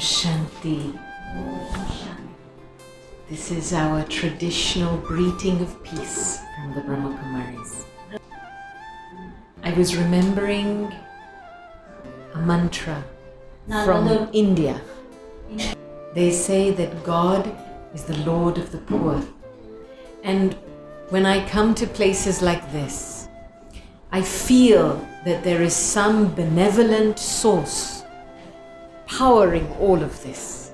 Shanti. This is our traditional greeting of peace from the Brahmakumaris. I was remembering a mantra from India. They say that God is the Lord of the poor. And when I come to places like this, I feel that there is some benevolent source powering all of this.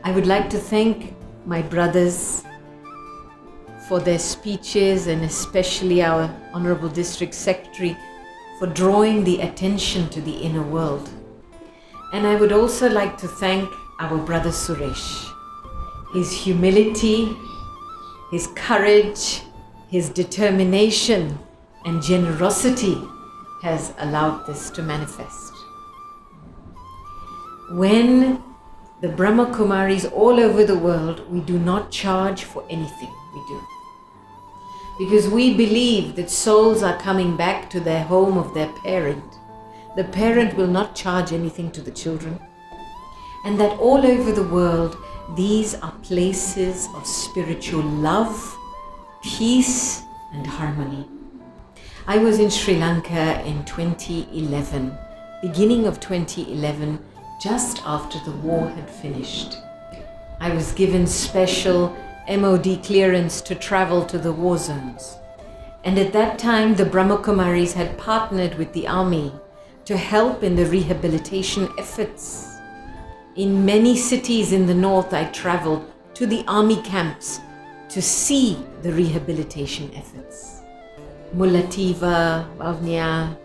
I would like to thank my brothers for their speeches, and especially our Honorable District Secretary for drawing the attention to the inner world. And I would also like to thank our brother Suresh. His humility, his courage, his determination and generosity has allowed this to manifest. When the Brahmakumaris all over the world, we do not charge for anything we do. Because we believe that souls are coming back to their home of their parent. The parent will not charge anything to the children. And that all over the world, these are places of spiritual love, peace and harmony. I was in Sri Lanka in 2011, beginning of 2011, just after the war had finished. I was given special MOD clearance to travel to the war zones. And at that time, the Brahmakumaris had partnered with the army to help in the rehabilitation efforts. In many cities in the north, I traveled to the army camps to see the rehabilitation efforts. Mullativa, Vavnia.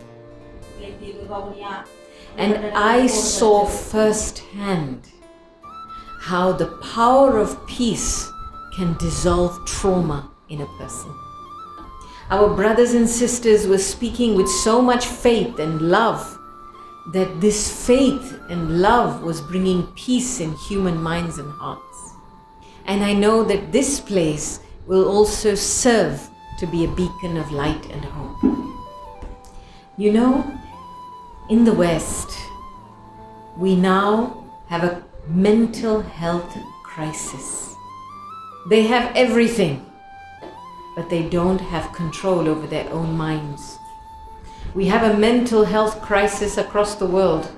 And I saw firsthand how the power of peace can dissolve trauma in a person. Our brothers and sisters were speaking with so much faith and love that this faith and love was bringing peace in human minds and hearts. And I know that this place will also serve to be a beacon of light and hope. You know, in the West, we now have a mental health crisis. They have everything, but they don't have control over their own minds. We have a mental health crisis across the world.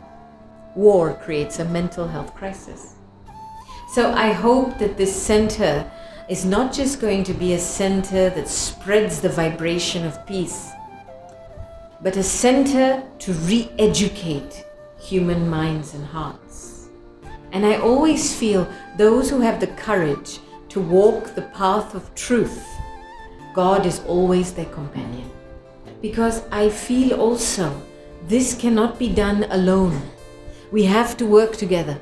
War creates a mental health crisis. So I hope that this center is not just going to be a center that spreads the vibration of peace, but a center to re-educate human minds and hearts. And I always feel those who have the courage to walk the path of truth, God is always their companion. Because I feel also this cannot be done alone. We have to work together.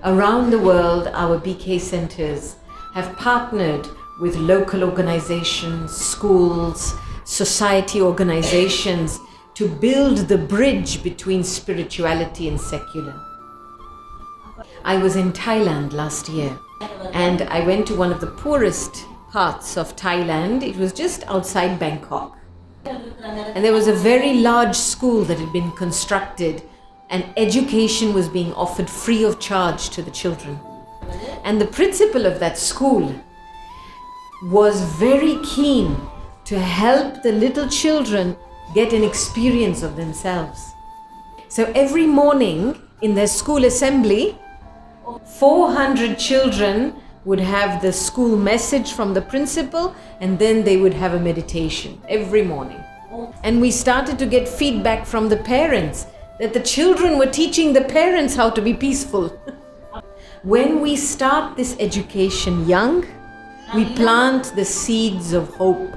Around the world, our BK centers have partnered with local organizations, schools, society organizations to build the bridge between spirituality and secular. I was in Thailand last year and I went to one of the poorest parts of Thailand. It was just outside Bangkok. And there was a very large school that had been constructed and education was being offered free of charge to the children. And the principal of that school was very keen to help the little children get an experience of themselves. So every morning in their school assembly, 400 children would have the school message from the principal, and then they would have a meditation every morning. And we started to get feedback from the parents that the children were teaching the parents how to be peaceful. When we start this education young, we plant the seeds of hope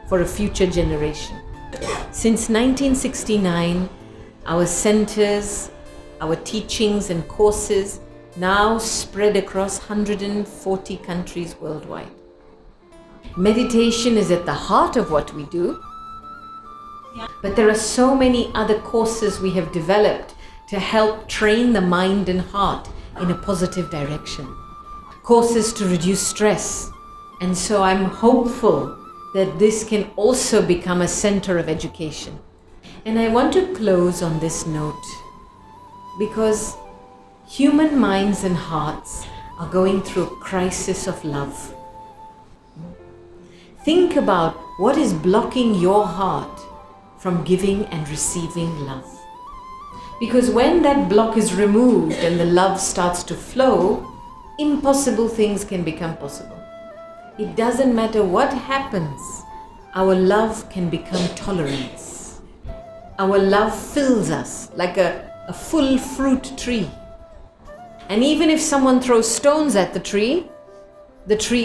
for a future generation. Since 1969, our centers, our teachings and courses now spread across 140 countries worldwide. Meditation is at the heart of what we do, but there are so many other courses we have developed to help train the mind and heart in a positive direction. Courses to reduce stress. And so I'm hopeful that this can also become a center of education. And I want to close on this note because Human minds and hearts are going through a crisis of love. Think about what is blocking your heart from giving and receiving love. Because when that block is removed and the love starts to flow, impossible things can become possible. It doesn't matter what happens, our love can become tolerance. Our love fills us like a full fruit tree. And even if someone throws stones at the tree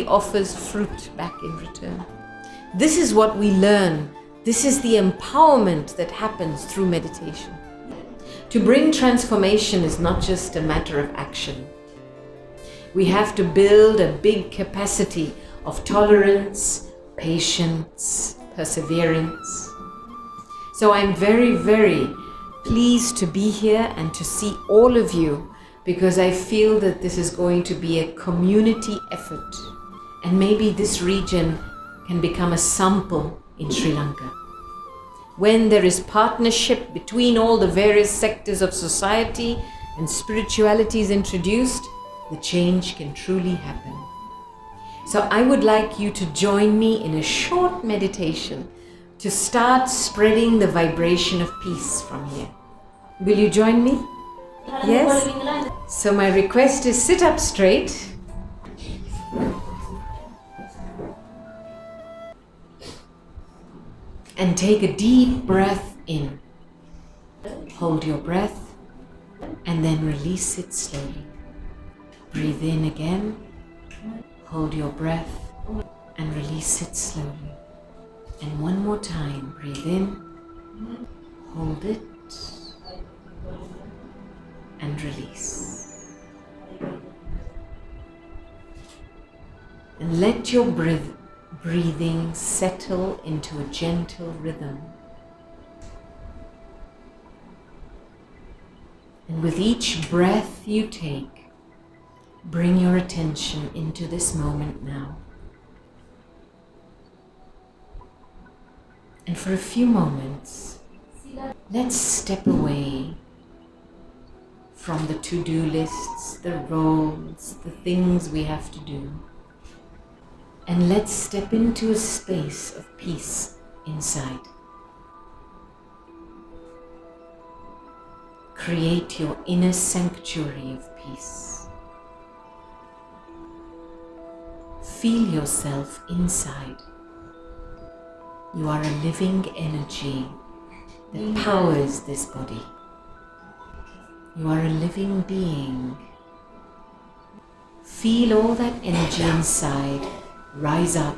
offers fruit back in return. This is what we learn. This is the empowerment that happens through meditation. To bring transformation is not just a matter of action. We have to build a big capacity of tolerance, patience, perseverance. So I'm very, very pleased to be here and to see all of you, because I feel that this is going to be a community effort. And maybe this region can become a sample in Sri Lanka. When there is partnership between all the various sectors of society and spirituality is introduced, the change can truly happen. So I would like you to join me in a short meditation to start spreading the vibration of peace from here. Will you join me? Yes? So my request is sit up straight. And take a deep breath in. Hold your breath and then release it slowly. Breathe in again. Hold your breath and release it slowly. And one more time, breathe in, hold it, and release. And let your breathing settle into a gentle rhythm. And with each breath you take, bring your attention into this moment now. And for a few moments, let's step away from the to-do lists, the roles, the things we have to do. And let's step into a space of peace inside. Create your inner sanctuary of peace. Feel yourself inside. You are a living energy that powers this body. You are a living being. Feel all that energy inside rise up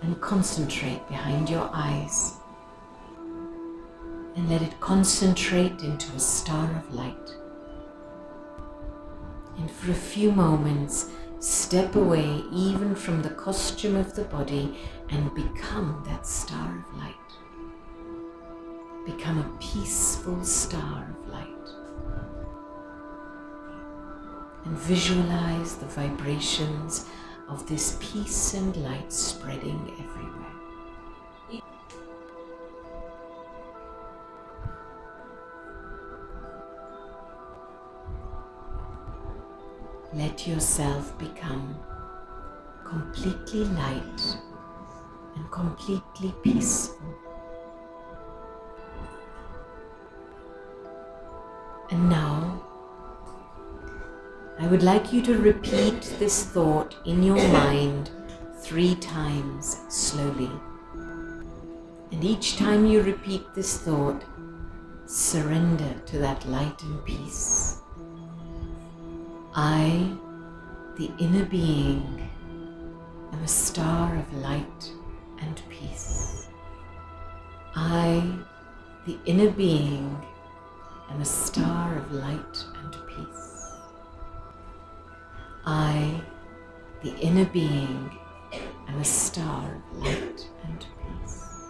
and concentrate behind your eyes. And let it concentrate into a star of light. And for a few moments, step away even from the costume of the body and become that star of light. Become a peaceful star of light. And visualize the vibrations of this peace and light spreading everywhere. Let yourself become completely light and completely peaceful. And now, I would like you to repeat this thought in your mind 3 times slowly. And each time you repeat this thought, surrender to that light and peace. I, the inner being, am a star of light and peace. I, the inner being, am a star of light and peace. I, the inner being, am a star of light and peace.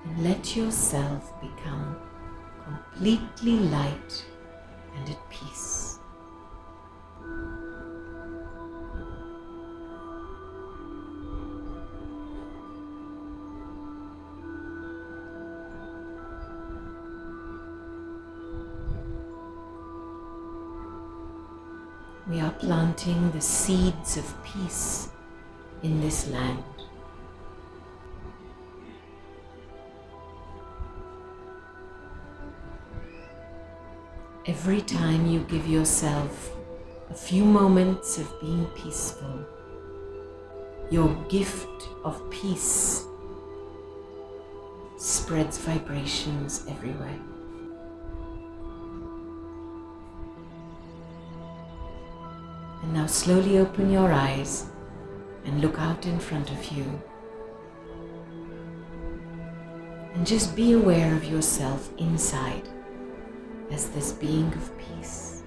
And let yourself become completely light and at peace. We are planting the seeds of peace in this land. Every time you give yourself a few moments of being peaceful, your gift of peace spreads vibrations everywhere. And now slowly open your eyes and look out in front of you. And just be aware of yourself inside as this being of peace.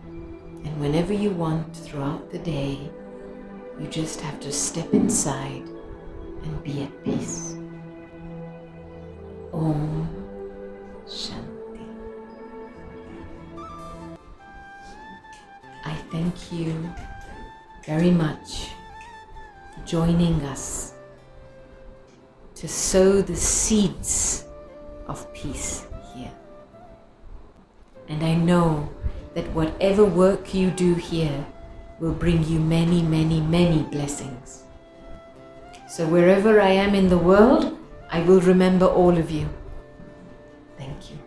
And whenever you want throughout the day, you just have to step inside and be at peace. Om Shanti. I thank you very much for joining us to sow the seeds of peace here. And I know that whatever work you do here will bring you many, many, many blessings. So wherever I am in the world, I will remember all of you. Thank you.